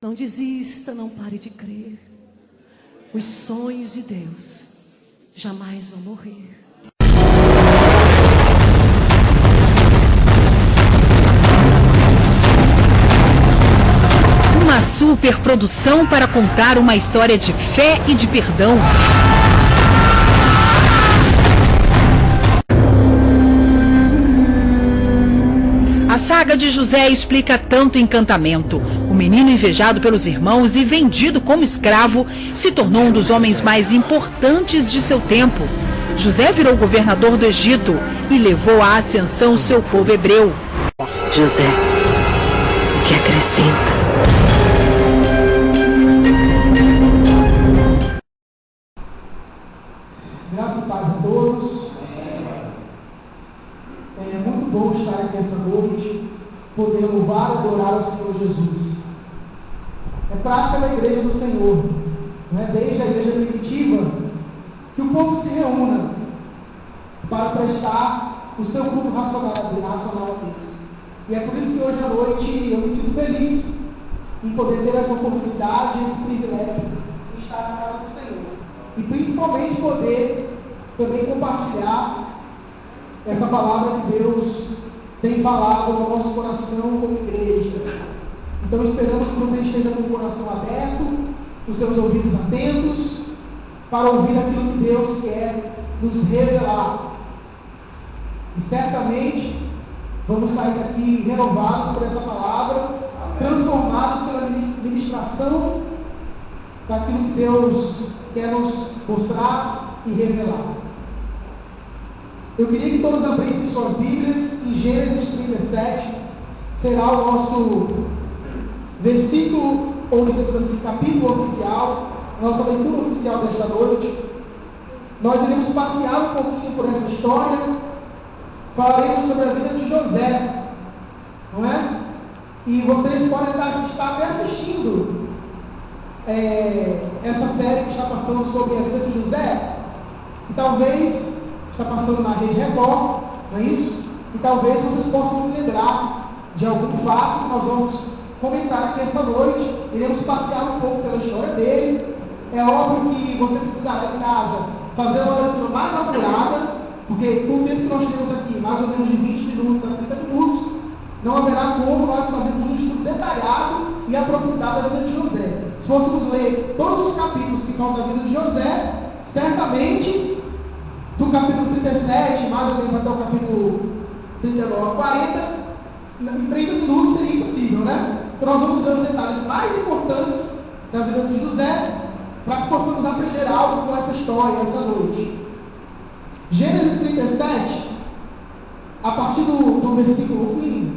Não desista, não pare de crer. Os sonhos de Deus jamais vão morrer. Uma superprodução para contar uma história de fé e de perdão. A saga de José explica tanto encantamento. O menino invejado pelos irmãos e vendido como escravo se tornou um dos homens mais importantes de seu tempo. José virou governador do Egito e levou à ascensão seu povo hebreu. José, o que acrescenta? Graças e paz a todos. É muito bom estar aqui essa noite, poder louvar e adorar ao Senhor Jesus. É prática da igreja do Senhor, não é? Desde a igreja primitiva, que o povo se reúna para prestar o seu culto racional a Deus. E é por isso que hoje à noite eu me sinto feliz em poder ter essa oportunidade, esse privilégio de estar na casa do Senhor. E principalmente poder também compartilhar essa palavra que Deus tem falado no nosso coração como igreja. Então esperamos que você esteja com o coração aberto, os seus ouvidos atentos, para ouvir aquilo que Deus quer nos revelar. E certamente vamos sair daqui renovados por essa palavra, transformados pela ministração daquilo que Deus quer nos mostrar e revelar. Eu queria que todos abrissem suas Bíblias em Gênesis 37, será o nosso versículo, ou digamos assim, capítulo oficial, a nossa leitura oficial desta noite. Nós iremos passear um pouquinho por essa história, falaremos sobre a vida de José, não é? E vocês podem estar até assistindo essa série que está passando sobre a vida de José, e talvez está passando na Rede Record, não é isso? E talvez vocês possam se lembrar de algum fato que nós vamos comentar aqui essa noite. Iremos passear um pouco pela história dele. É óbvio que você precisará em casa fazer uma leitura mais apurada, porque com o tempo que nós temos aqui, mais ou menos de 20 minutos a 30 minutos, não haverá como nós fazermos um estudo detalhado e aprofundado da vida de José. Se fôssemos ler todos os capítulos que contam a vida de José, certamente do capítulo 37, mais ou menos até o capítulo 39, 40, em 30 minutos seria impossível, né? Então nós vamos ver os detalhes mais importantes da vida de José, para que possamos aprender algo com essa história, essa noite. Gênesis 37, a partir do versículo 1,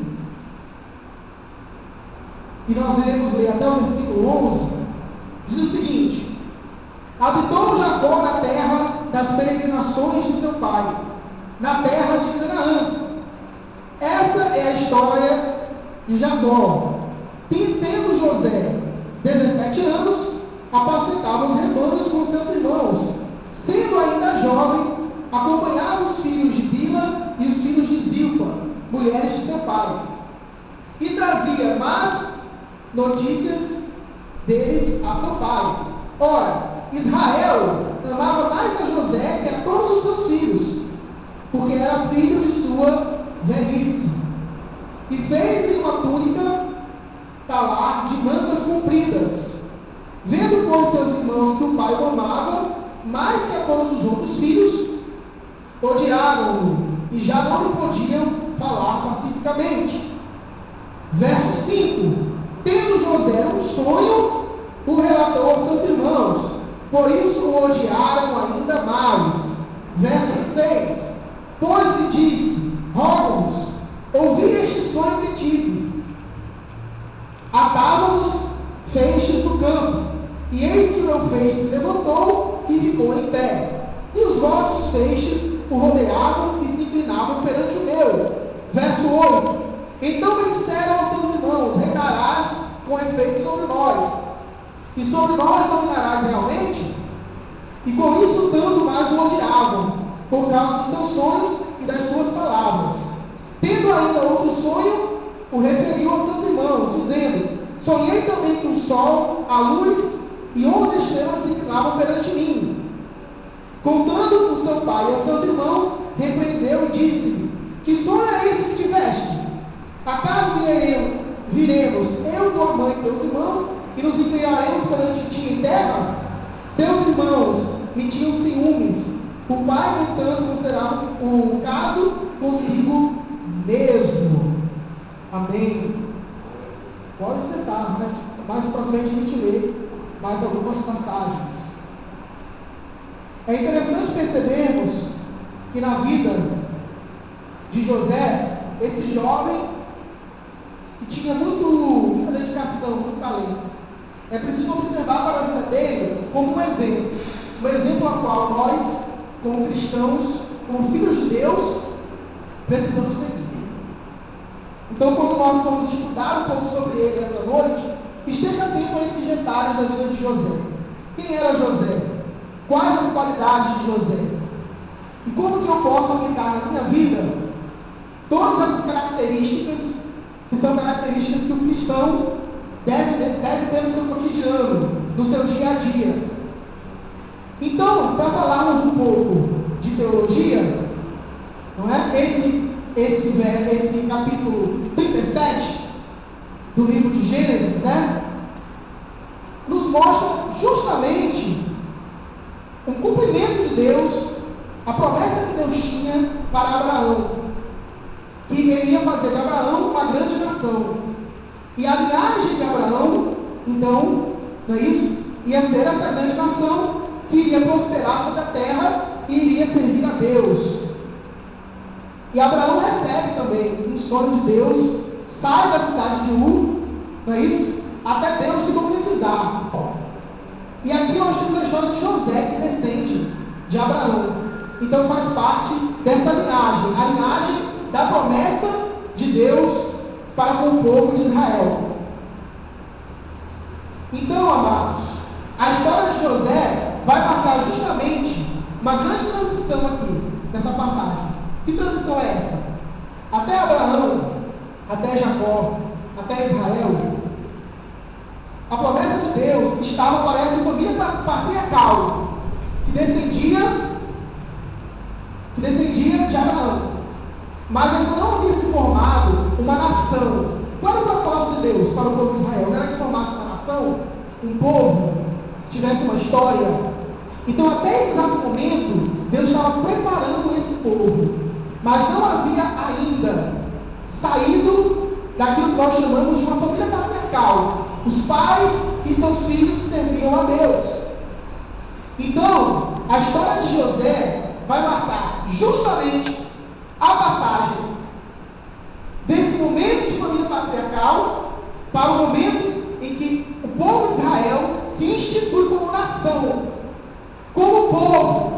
e nós iremos ler até o versículo 11, diz o seguinte: habitou Jacó na terra das peregrinações de seu pai, na terra de Canaã. Essa é a história de Jacó. Tendo José 17 anos, apacentava os rebanhos com seus irmãos. Sendo ainda jovem, acompanhava os filhos de Bila e os filhos de Zilpa, mulheres de seu pai, e trazia más notícias deles a seu pai. Ora, Israel amava mais a José que a todos os seus filhos, porque era filho de sua velhice. E fez-lhe uma túnica talar de mangas compridas. Vendo, pois, seus irmãos que o pai o amava mais que a todos os outros filhos, odiaram-no e já não lhe podiam falar pacificamente. Verso 5: tendo José um sonho, o relatou aos seus irmãos, por isso o odiaram ainda mais. Verso 6: pois lhe disse: rogo-vos, ouvi este sonho que tive. Atávamos feixes do campo, e eis que o meu feixe se levantou e ficou em pé, e os vossos feixes o rodeavam e se inclinavam perante o meu. Verso 8: então me disseram aos seus irmãos: reinarás com efeito sobre nós, e sobre nós dominarás realmente? E com isso tanto mais o odiavam, por causa dos seus sonhos e das suas palavras. Tendo ainda outro sonho, o referiu aos seus irmãos, dizendo: sonhei também que o sol, a luz e 11 estrelas se inclinavam perante mim. Contando o seu pai e aos seus irmãos, repreendeu e disse-lhe: que sonho é esse que tiveste? Acaso viremos eu, tua mãe e teus irmãos, e nos inclinaremos perante ti em terra? Teus irmãos me tinham ciúmes. O pai, no entanto, considerava o caso consigo mesmo. Amém. Pode sentar, mas mais para frente a gente lê mais algumas passagens. É interessante percebermos que na vida de José, esse jovem que tinha muita dedicação, muito talento, é preciso observar para a vida dele como um exemplo ao qual nós, como cristãos, como filhos de Deus, precisamos seguir. Então, quando nós vamos estudar um pouco sobre ele essa noite, esteja atento a esses detalhes da vida de José. Quem era José? Quais as qualidades de José? E como que eu posso aplicar na minha vida todas essas características, que são características que o cristão deve ter no seu cotidiano, no seu dia a dia. Então, para falarmos um pouco de teologia, não é? Esse capítulo 37 do livro de Gênesis, né? Nos mostra justamente o cumprimento de Deus, a promessa que Deus tinha para Abraão, que ele ia fazer de Abraão uma grande nação. E a linhagem de Abraão, então, não é isso? Ia ser essa grande nação que iria prosperar sobre a terra e iria servir a Deus. E Abraão recebe também um sonho de Deus, sai da cidade de Ur, não é isso? Até Deus se concretizar. E aqui nós temos a história de José, que descende de Abraão. Então faz parte dessa linhagem, a linhagem da promessa de Deus para com o povo de Israel. Então, amados, a história de José vai marcar justamente uma grande transição aqui, nessa passagem. Que transição é essa? Até Abraão, até Jacó, até Israel, a promessa de Deus estava, parece, uma família patriarcal, que descendia de Abraão. Mas ainda não havia se formado uma nação. Qual era o propósito de Deus para o povo de Israel? Não era que se formasse uma nação, um povo, que tivesse uma história. Então, até esse exato momento, Deus estava preparando esse povo. Mas não havia ainda saído daquilo que nós chamamos de uma família patriarcal. Os pais e seus filhos que serviam a Deus. Então, a história de José vai marcar justamente a passagem desse momento de família patriarcal para o momento em que o povo de Israel se institui como nação, como povo,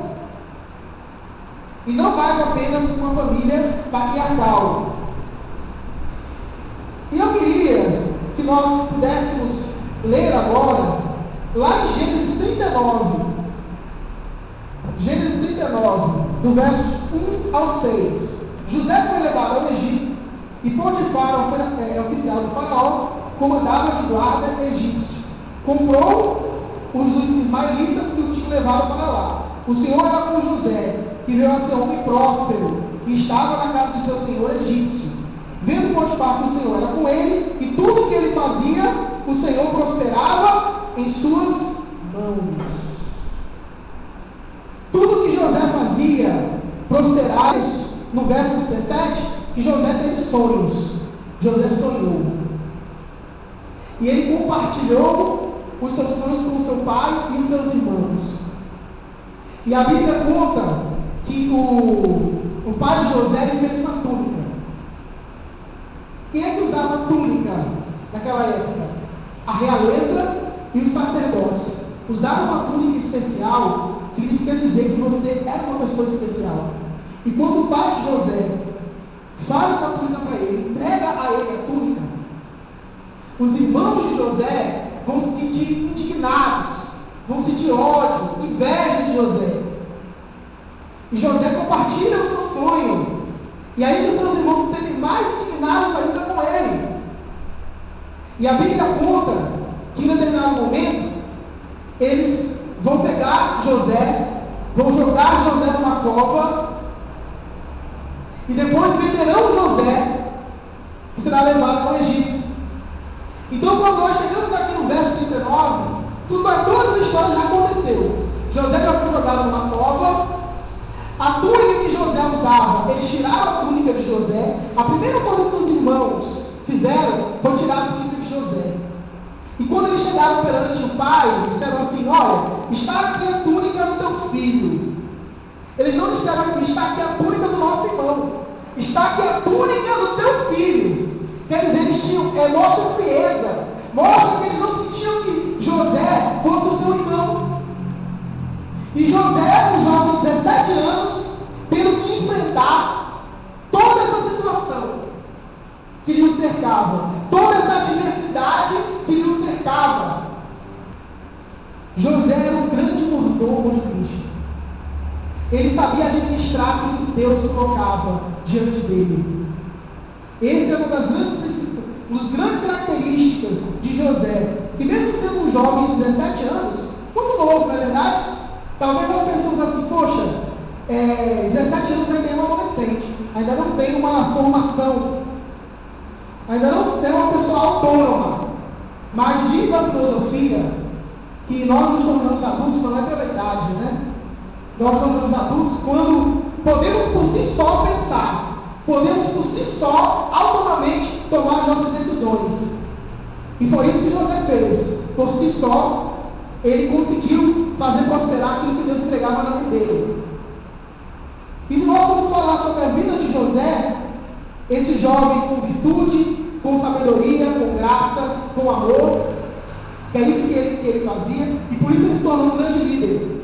e não mais apenas uma família patriarcal. E eu queria que nós pudéssemos ler agora, lá em Gênesis 39. Gênesis 39, do versos 1 ao 6. José foi levado ao Egito, e Potifar, oficial do faraó, comandava de guarda egípcio. Comprou os dos ismaelitas que o tinham levado para lá. O Senhor era com José, que veio a ser homem próspero, e estava na casa de seu senhor egípcio. Vendo Potifar que o Senhor era com ele, e tudo que ele fazia, o Senhor prosperava em suas mãos. Tudo que José fazia prosperava. No verso 17, que José teve sonhos. José sonhou. E ele compartilhou os seus sonhos com o seu pai e os seus irmãos. E a Bíblia conta que o pai de José ele fez uma túnica. Quem é que usava túnica naquela época? A realeza e os sacerdotes. Usar uma túnica especial significa dizer que você era uma pessoa especial. E quando o pai de José faz essa túnica para ele, entrega a ele a túnica, os irmãos de José vão se sentir indignados, vão sentir ódio, inveja de José. E José compartilha o seu sonho. E aí os seus irmãos se sentem mais indignados ainda com ele. E a Bíblia conta que em determinado momento eles vão pegar José, vão jogar José numa cova e depois venderão José, que será levado ao Egito. Então, quando nós chegamos aqui no verso 39, toda a história já aconteceu. José já foi jogado numa cova. A túnica que José usava, eles tiraram a túnica de José. A primeira coisa que os irmãos fizeram foi tirar a túnica de José. E quando eles chegaram perante o pai, eles disseram assim: olha, está aqui a túnica do teu filho. Eles não disseram aqui: está aqui a túnica do nosso irmão. Está aqui a túnica do teu filho. Quer dizer, eles tinham, mostra frieza, mostra que eles não sentiam que José fosse o seu irmão. E José, um jovem de 17 anos, tendo que enfrentar toda essa situação que lhe cercava, toda essa adversidade que lhe cercava. José era um grande mordomo de Cristo. Ele sabia administrar o que Deus colocava diante dele. Esse é uma das grandes características de José, que mesmo sendo um jovem de 17 anos, muito novo, não é verdade? Talvez nós pensemos assim: poxa, 17 anos ainda é um adolescente, ainda não tem uma formação, ainda não tem uma pessoa autônoma. Mas diz a filosofia que nós nos tornamos adultos não é pela idade, né? Nós nos tornamos adultos quando podemos por si só pensar, podemos por si só autonomamente tomar as nossas decisões. E foi isso que José fez. Por si só, ele conseguiu fazer prosperar aquilo que Deus entregava na vida dele. E se nós formos falar sobre a vida de José, esse jovem com virtude, com sabedoria, com graça, com amor, que é isso que ele fazia, e por isso ele se tornou um grande líder.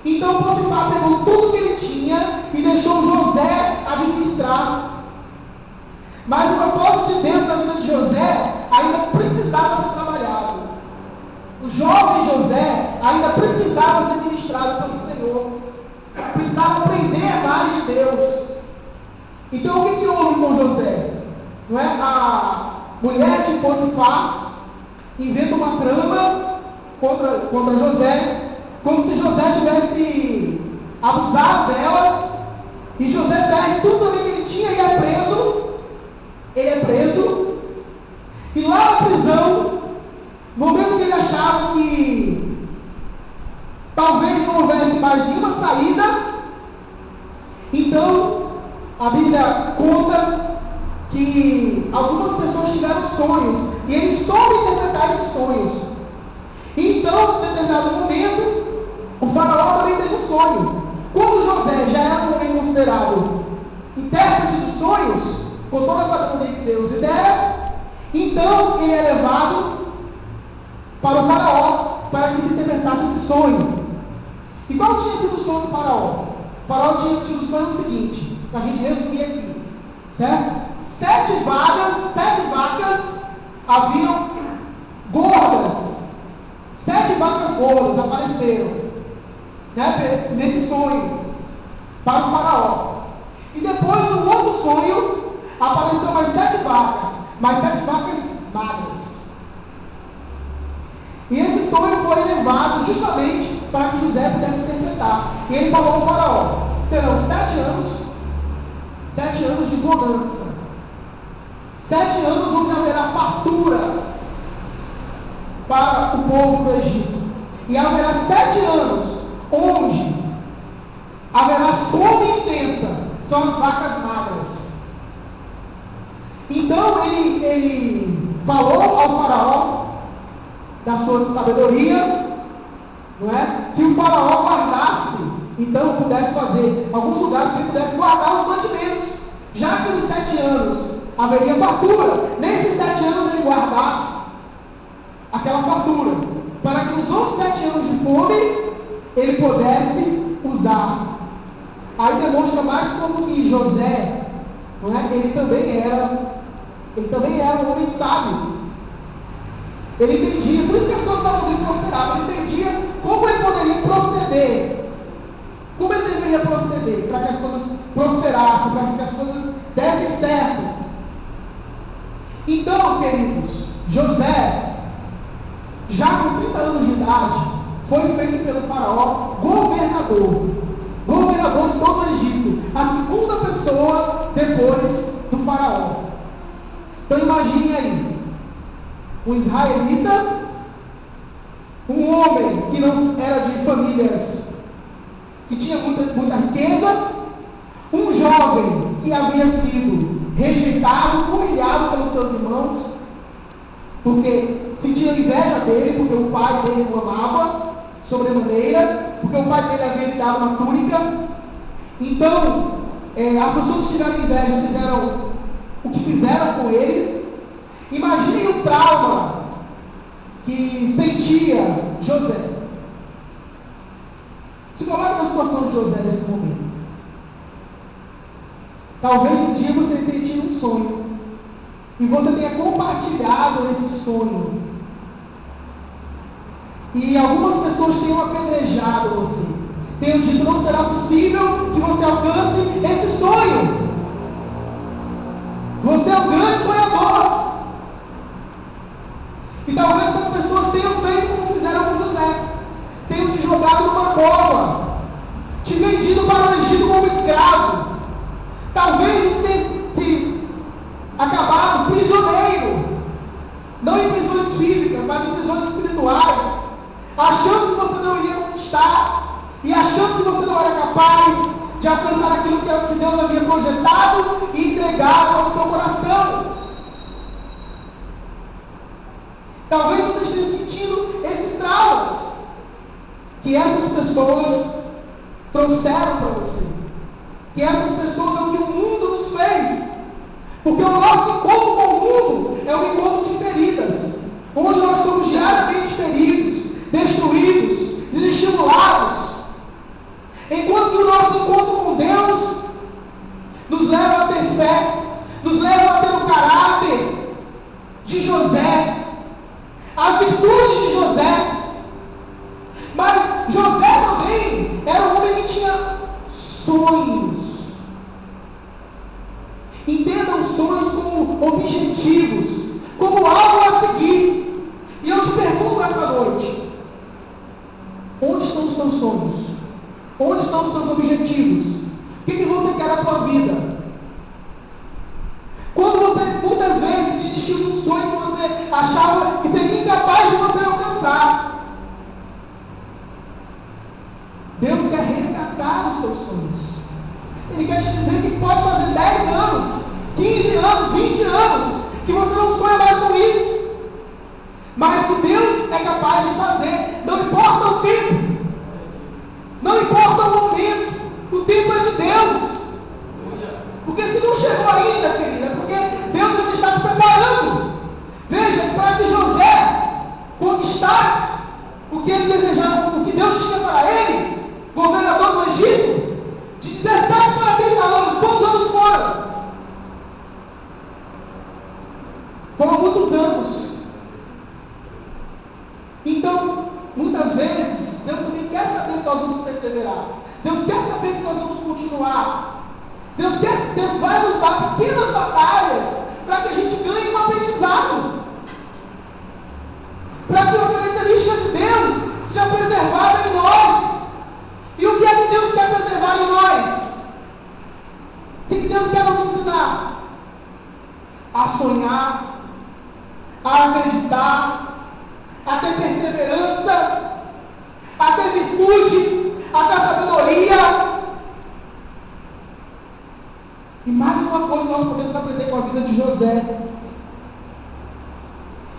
Então Potifar pegou tudo que ele tinha e deixou José administrar. Mas o propósito de Deus na vida de José ainda precisava ser trabalhado. O jovem José ainda precisava ser ministrado pelo Senhor. Precisava aprender mais de Deus. Então o que houve com José? Não é? A mulher de Potifar inventa uma trama contra José, como se José tivesse abusado dela, e José perde tudo que ele tinha e é preso. Ele é preso, e lá na prisão, no momento que ele achava que talvez não houvesse mais nenhuma saída, então a Bíblia conta que algumas pessoas tiveram sonhos, e ele soube interpretar esses sonhos. Então, em determinado momento, o faraó também teve um sonho. Como José já era também considerado intérprete dos sonhos, com toda a sabedoria que Deus lhe dera, então ele é levado para o faraó, para que se interpretasse esse sonho. E qual tinha sido o sonho do faraó? O faraó tinha tido o sonho seguinte, para a gente resumir aqui, certo? 7 vacas haviam gordas, 7 vacas gordas apareceram, né, nesse sonho, para o faraó. E depois, no outro sonho, apareceu mais 7 vacas magras. E esse sonho foi levado justamente para que José pudesse interpretar. E ele falou ao faraó: serão 7 anos de bonança, 7 anos onde haverá fartura para o povo do Egito, e haverá 7 anos onde haverá fome intensa, são as vacas magras. Então ele falou ao faraó da sua sabedoria, não é? Que o faraó guardasse, então pudesse fazer alguns lugares que ele pudesse guardar os mantimentos, já que nos 7 anos haveria fartura, nesses 7 anos ele guardasse aquela fartura, para que nos outros 7 anos de fome ele pudesse usar. Aí demonstra mais como que José, não é? Ele também era um homem sábio. Ele entendia, por isso que as pessoas estavam vindo prosperar, ele entendia como ele poderia proceder, como ele deveria proceder para que as coisas prosperassem, para que as coisas dessem certo. Então, queridos, José com 30 anos de idade, foi feito pelo faraó governador de todo o Egito, a segunda pessoa depois do faraó. Então imagine aí, um israelita, um homem que não era de famílias que tinha muita riqueza, um jovem que havia sido rejeitado, humilhado pelos seus irmãos, porque sentia inveja dele, porque o pai dele o amava sobremaneira, porque o pai dele havia lhe dado uma túnica. Então, as pessoas que tiveram inveja fizeram o que fizeram com ele. Imagine o trauma que sentia José. Se coloque na situação de José nesse momento. Talvez um dia você tenha tido um sonho e você tenha compartilhado esse sonho, e algumas pessoas tenham apedrejado você, tenham dito: não será possível que você alcance esse sonho, você é um grande sonhador. E talvez essas pessoas tenham feito como fizeram com José, tenham te jogado numa cova, te vendido para o Egito como escravo, talvez tenha se acabado prisioneiro, não em prisões físicas, mas em prisões espirituais, achando que você não iria conquistar, e achando que você não era capaz de alcançar aquilo que Deus havia projetado e entregado ao seu coração. Talvez você esteja sentindo esses traumas que essas pessoas trouxeram para você, que essas pessoas é o que o mundo nos fez, porque o nosso encontro com o mundo é um encontro de feridas, onde nós somos diariamente feridos, destruídos, desestimulados, enquanto que o nosso encontro com Deus nos leva a ter fé, nos leva a ter o caráter de José, as virtudes de José. Mas José também era um homem que tinha sonhos. Entenda os sonhos como objetivos, como algo a seguir. E eu te pergunto esta noite: onde estão os teus sonhos? Onde estão os teus objetivos? O que você quer na tua vida? Quando você muitas vezes desistiu de um sonho que você achava que seria incapaz de você alcançar, Deus quer resgatar os teus sonhos. Ele quer te dizer que pode fazer 10 anos, 15 anos, 20 anos, que você não sonha mais com isso, mas que Deus é capaz de fazer. Não importa o tempo, não importa o momento, o tempo é de Deus. Porque se não chegou ainda, querida, é porque Deus ainda está te preparando. Veja, para que José conquistasse o que ele desejava, o que Deus tinha para ele, governador do Egito, de 17 para 30 anos. Quantos anos foram? Foram muitos anos. Então, muitas vezes, Deus também quer saber se nós vamos perseverar. Deus quer saber se nós vamos continuar. Deus vai nos dar pequenas batalhas para que a gente ganhe um aprendizado, para que a característica de Deus seja preservada em nós. E o que é que Deus quer preservar em nós? O que Deus quer nos ensinar? A sonhar, a acreditar, a ter perseverança, a ter virtude, a ter sabedoria. E mais uma coisa nós podemos aprender com a vida de José,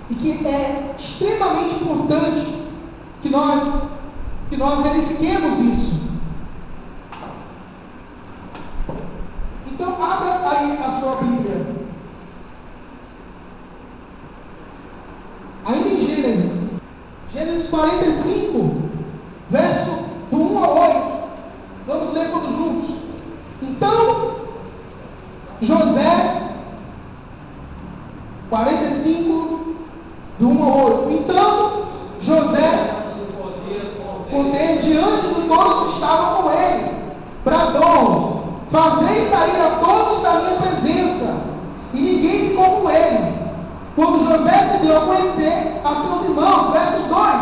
e que é extremamente importante que nós verifiquemos isso. Então, abra aí a sua Bíblia. Ainda em Gênesis 45, verso do 1 ao 8. Vamos ler todos juntos. Então, José, 45, do 1 ao 8. Então, José, poder diante de todos que estavam com ele, bradou: fazei sair a todos da minha presença. E ninguém ficou com ele. quando José se deu a conhecer a seus irmãos, versos 2,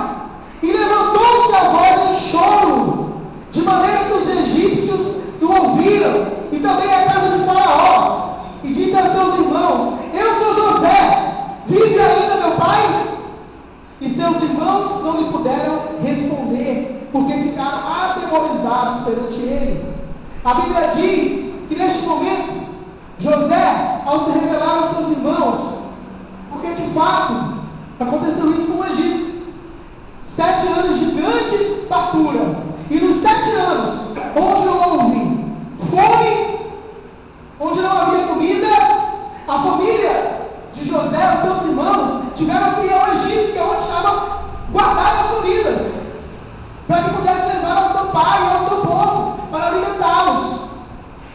e levantou-se a voz em choro, de maneira que os egípcios o ouviram, e também a casa de Faraó, e disse a seus irmãos: eu sou José, vive ainda meu pai? E seus irmãos não lhe puderam responder, porque ficaram atemorizados perante ele. A Bíblia diz que neste momento, José, ao se revelar aos seus irmãos, porque de fato aconteceu isso com o Egito, 7 anos de grande fartura, e nos 7 anos, onde não houve fome, onde não havia comida, a família de José, os seus irmãos, tiveram que ir ao Egito, que é onde estavam guardadas as comidas, para que pudessem levar ao seu pai e ao seu povo, para alimentá-los.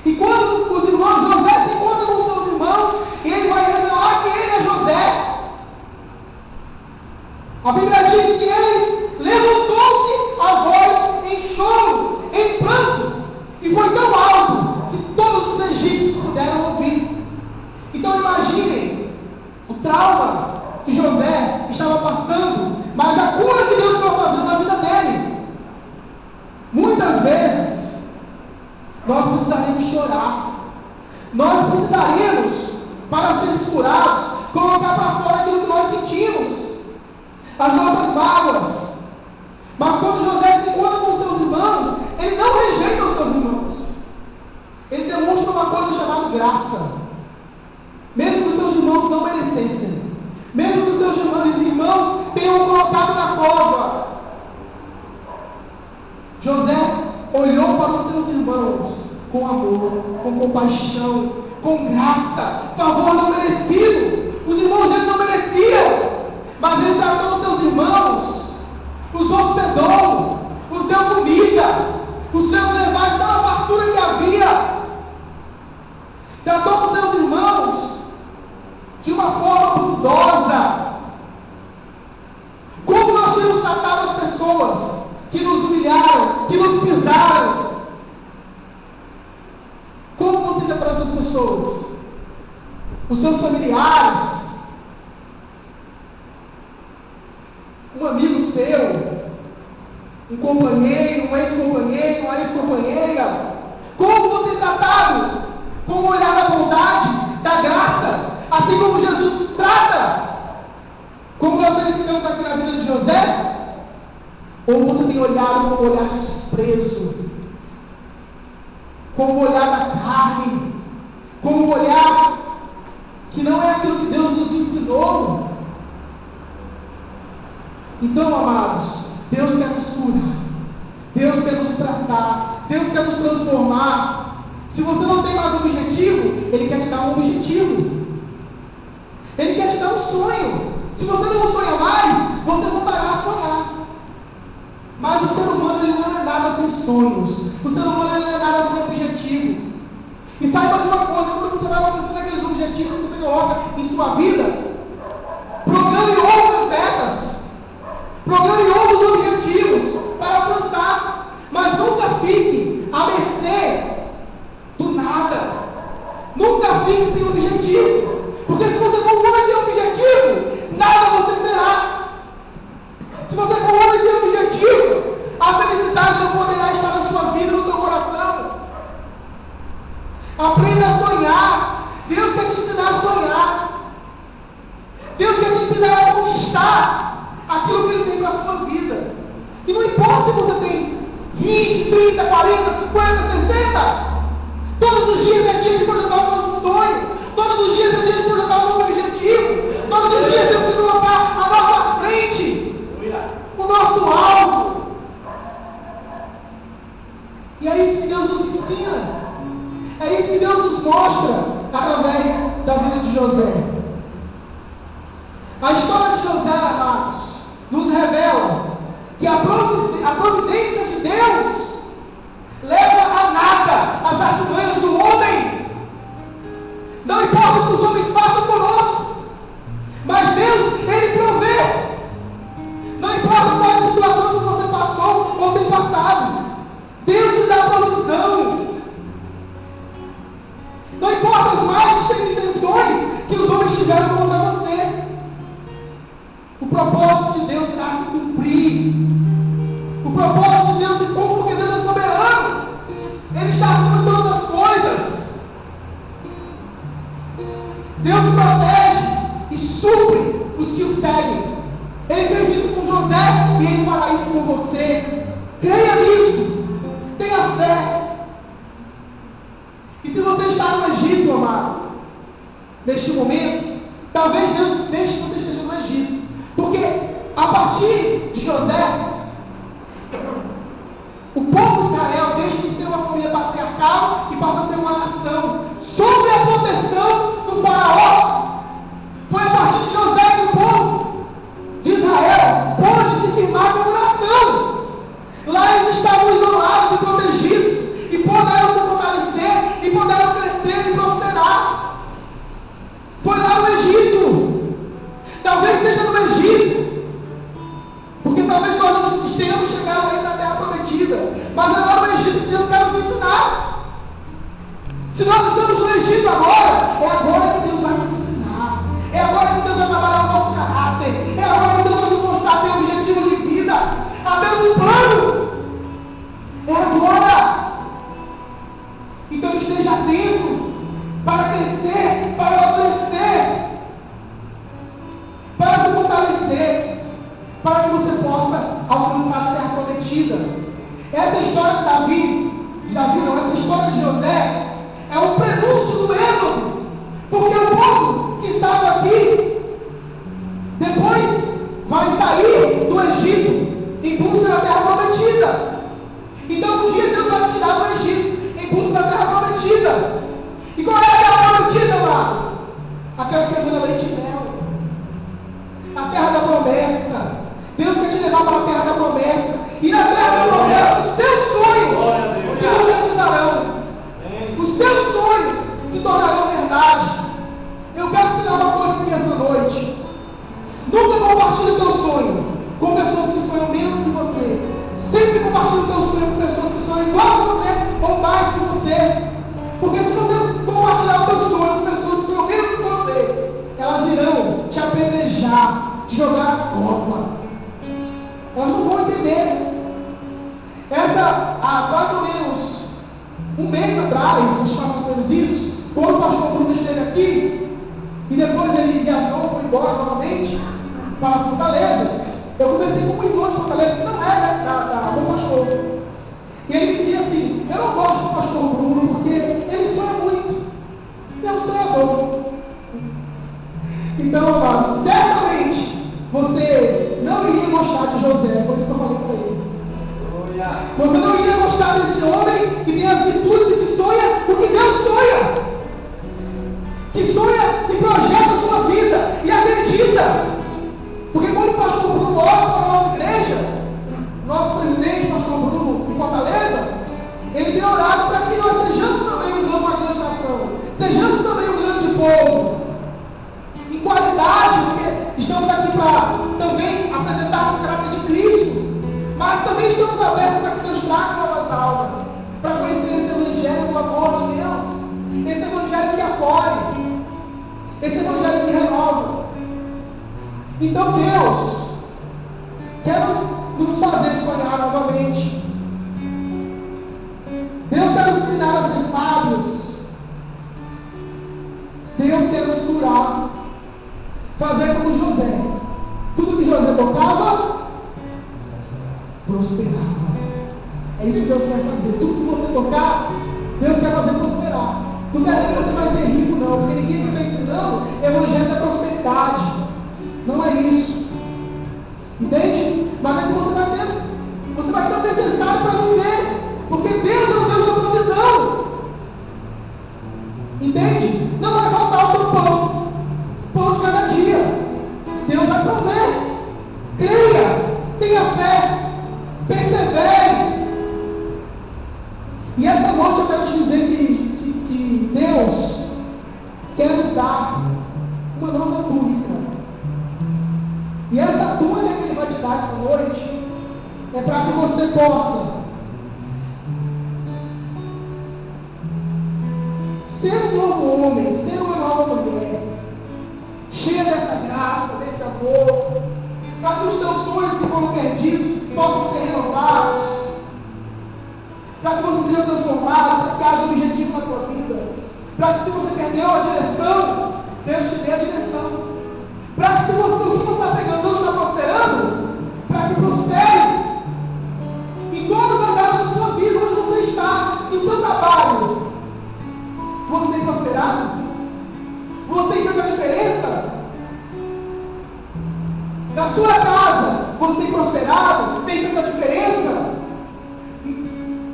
E quando os irmãos, José se encontra com os seus irmãos, e ele vai revelar que ele é José, a Bíblia diz que ele levantou-se a voz em choro, em pranto, e foi tão alto que todos os egípcios puderam ouvir. Então imaginem o trauma que José estava passando, mas a cura que Deus estava fazendo na vida dele. Muitas vezes nós precisaremos chorar, nós precisaremos, para sermos curados, colocar para fora aquilo que nós sentimos, as nossas mágoas. Mas quando José se encontra com seus irmãos, ele não rejeita os seus irmãos, ele demonstra uma coisa chamada graça, mesmo que os seus irmãos não merecessem, mesmo que os seus irmãos tenham colocado na cova. José olhou para os seus irmãos com amor, com compaixão, com graça, favor não merecido. Os irmãos dele não mereciam, mas ele tratou os seus irmãos, os hospedou, os deu comida, os seus levaram toda a fartura que havia. Tratou os seus irmãos de uma forma bondosa. Como nós temos tratado as pessoas que nos humilharam, que nos pisaram? Como você trata essas pessoas? Os seus familiares, um amigo seu, um companheiro, um ex-companheiro, uma ex-companheira. Como você é tratado? Com o olhar da bondade, da graça, assim como Jesus trata? Como nós verificamos aqui na vida de José? Ou você tem olhado com o olhar de desprezo, com o olhar da carne, com o olhar que não é aquilo que Deus nos ensinou? Então, amados, Deus quer nos curar, Deus quer nos tratar, Deus quer nos transformar. Se você não tem mais um objetivo, Ele quer te dar um objetivo, Ele quer te dar um sonho. Se você não sonha mais, você voltará a sonhar. Mas o ser humano, ele não é nada sem sonhos, o ser humano, ele não é nada sem objetivo. E saiba de uma coisa: quando você vai alcançando aqueles objetivos que você coloca em sua vida, programe outras metas, programe outros objetivos para alcançar, mas nunca fique à mercê do nada. Nunca fique sem objetivo, porque se você for um homem sem objetivo, nada você será. Se você for um homem sem objetivo, a felicidade não poderá estar na sua vida, no seu coração. Aprenda a sonhar. Deus quer te ensinar a sonhar. Deus quer te ensinar a conquistar aquilo que Ele tem para a sua vida. E não importa se você tem 20, 30, 40, 50, 60. Todos os dias é dia de projetar um novo sonho. Todos os dias é dia de projetar um novo objetivo. Todos os dias temos que colocar a nossa frente, o nosso alvo. E é isso que Deus nos ensina. É isso que Deus nos mostra através da vida de José. A história de José, amados, nos revela que a providência de Deus leva a nada as artimanhas do homem. Não importa o que os homens façam conosco, mas Deus, Ele provê. Não importa qual é a situação que você passou ou tem passado, Deus te dá a provisão. Não importa as más intenções que os homens tiveram contra você, José, e Ele fará isso com você. Creia nisso. Tenha fé. E se você está no Egito, amado, neste momento, talvez Deus deixe que você esteja no Egito. Porque a partir de José, o povo de Israel deixa de ser uma família patriarcal e passa a ser uma nação sob a proteção do faraó. Foi a partir de José que o povo de Israel pôde se firmar como nação. Lá eles estavam isolados e protegidos e puderam se fortalecer e puderam crescer e prosperar. Foi lá no Egito. Talvez seja no Egito. Porque talvez nós não estejamos chegando aí na Terra Prometida. Mas é lá no Egito que Deus quer nos ensinar. Se nós estamos no Egito agora, é agora que Deus vai nos ensinar. É agora que Deus vai trabalhar o nosso caráter. É agora que Deus vai nos mostrar ter objetivo de vida. Até um plano. É agora. Então esteja atento para crescer, para amadurecer, para se fortalecer, para que você possa alcançar a Terra Prometida. Essa história de Davi não, essa história de José é um prenúncio do Êxodo, porque o povo que estava aqui depois vai sair do Egito em busca da Terra Prometida. Então um dia Deus vai tirar do Egito em busca da Terra Prometida. E qual é a Terra Prometida, lá? Aquela que é da leite e mel. A Terra da Promessa. Deus quer te levar para a Terra da Promessa. E na Terra da Promessa, os teus sonhos se concretizarão. Os teus sonhos se tornarão verdade. Eu quero te ensinar uma coisa aqui essa noite. Nunca compartilhe teu sonho com pessoas que sonham menos que você. Sempre compartilhe teu sonho com pessoas que sonham igual a você ou mais que você. Porque se você compartilhar o teu sonho com pessoas que sonham menos que você, elas irão te apedrejar, te jogar na cova. Elas não vão entender. Há mais ou menos um mês atrás, nós falamos isso, quando o pastor Bruno esteve aqui, e depois ele viajou, foi embora novamente para Fortaleza. Eu conversei com um irmão de Fortaleza, que não é do pastor. E ele me dizia assim: eu não gosto do pastor Bruno, porque ele sonha muito. Ele é um sonhador. Então, amado, certamente você não iria gostar de José, por isso que eu falei para ele. Você não iria gostar desse homem que tem as virtudes e que sonha o que Deus sonha. Que sonha e projeta a sua vida e acredita. Porque quando o pastor Bruno ora para a nossa igreja, nosso presidente, o pastor Bruno, em Fortaleza, ele tem orado para que nós sejamos também uma grande nação, sejamos também um grande povo. Em qualidade, porque estamos aqui para também apresentar o caráter de Cristo, mas também estamos abertos para que Deus traga novas almas, para conhecer esse evangelho do amor de Deus, esse evangelho que acolhe, esse evangelho que renova. Então Deus quer nos fazer sonhar novamente. Deus quer nos ensinar a ser sábios. Deus quer nos curar. Fazer como José. Tudo que José tocava, prosperava. É isso que Deus quer fazer. Tudo que você tocar, Deus quer fazer prosperar. Não quer dizer que você vai ser rico, não, porque ninguém está ensinando evangelho da prosperidade. Não é isso. Entende? Mas é que você vai ter o necessário para viver. Porque Deus é o Deus da provisão. Entende? Não vai faltar o teu pão. Pão de cada dia. Deus vai prover. Creia. Tenha fé. Persevere. E essa noite eu quero te dizer que Deus quer nos dar uma nova túnica. E essa túnica que Ele vai te dar essa noite é para que você possa ser um novo homem, ser uma nova mulher, cheia dessa graça, desse amor, para que os teus sonhos que foram perdidos possam ser renovados, para que você seja transformado, para que haja um objetivo na tua vida, para que se você perdeu a direção, Deus te dê a direção, para que se você, o que você está pegando não está prosperando, para tem feito a diferença?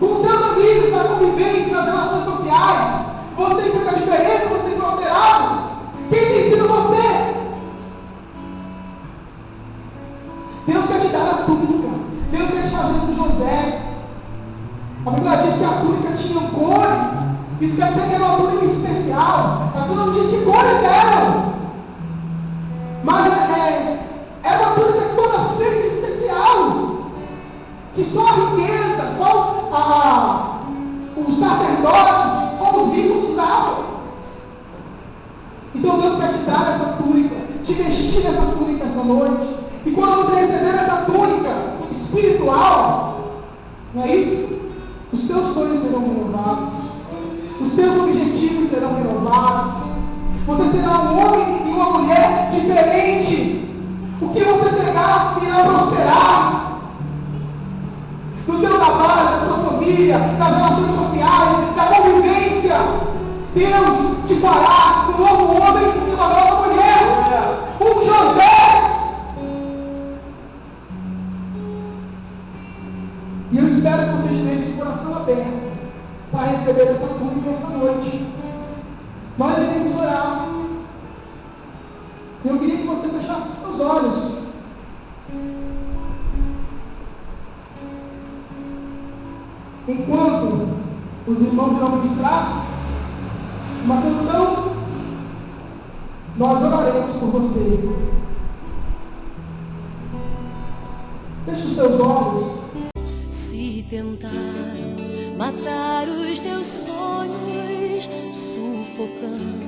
Com seus amigos, na convivência, nas relações sociais, você tem feito a diferença, você tem prosperado? Quem tem sido você? Deus quer te dar a túnica. Deus quer te fazer como José. A Bíblia diz que a túnica tinha cores. Isso quer dizer que era uma túnica especial. A Bíblia não diz que cores eram. Mas é uma túnica toda feita especial. Que só a riqueza, só os sacerdotes ou os ricos usavam. Então Deus quer te dar essa túnica, te vestir essa túnica essa noite. E quando você receber essa túnica espiritual, não é isso? Os teus sonhos serão renovados, os teus objetivos serão renovados, você será um homem e uma mulher diferente. O que você pegar irá prosperar. No teu trabalho, na tua família, nas relações sociais, na convivência, Deus te fará um novo homem e uma nova mulher. Um José. E eu espero que você esteja de coração aberto para receber essa túnica essa noite. Nós iremos orar. Eu queria que você fechasse os seus olhos. Enquanto os irmãos irão ministrar uma canção, nós oraremos por você. Feche os teus olhos. Se tentaram matar os teus sonhos, sufocando